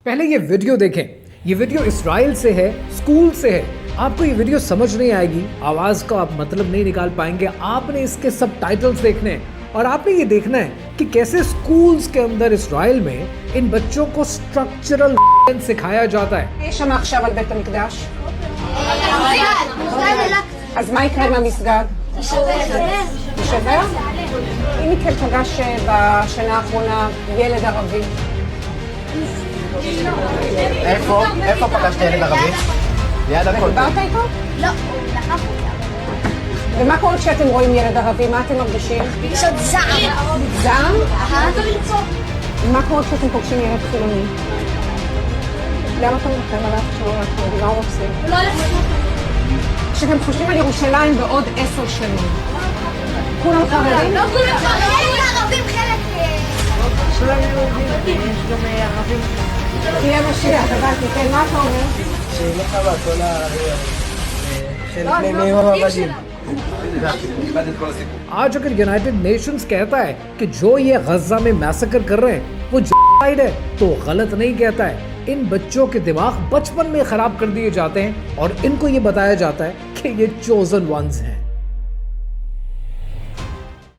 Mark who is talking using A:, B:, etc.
A: पहले ये वीडियो देखें। ये वीडियो इस्राइल से है, स्कूल से है। आपको ये वीडियो समझ नहीं आएगी, आवाज का आप मतलब नहीं निकाल पाएंगे। आपने इसके सबटाइटल्स देखने हैं और आपने ये देखना है कि कैसे स्कूल्स के अंदर इस्राइल में इन बच्चों को स्ट्रक्चरल सिखाया जाता है।
B: יש שם עכשיו על בית המקדש? אז מה יקרה עם המסגד? יישבר? אם מכם פגש בשנה האחרונה ילד ערבי?
C: איפה פגשת ילד ערבי? ליד הכל.
B: דיברת איתו?
D: לא, הוא דחף אותי.
B: ומה קורה כשאתם רואים ילד ערבי? מה אתם מרגישים?
D: פשוט זעם.
B: זעם?
D: לצעוק.
B: מה קורה כשאתם פוגשים ילד חילוני? למה אתה מרחם עליו כשהוא הולך? מה הוא עושה?
D: הוא לא הולך.
B: כשאתם חושבים על ירושלים בעוד 10 שנים, כולם חרדים?
D: לא כולם חרדים, ערבים חלק.
B: תהיה משיח, הבנתי, כן, מה אתה אומר?
C: שלא חווה כל הערבים. חלק מהם היו עבדים.
A: आज अगर यूनाइटेड नेशंस कहता है कि जो ये गजा में मैसेकर कर रहे हैं वो जेनोसाइड है, तो गलत नहीं कहता है। इन बच्चों के दिमाग बचपन में खराब कर दिए जाते हैं और इनको ये बताया जाता है कि ये चोजन वंस हैं।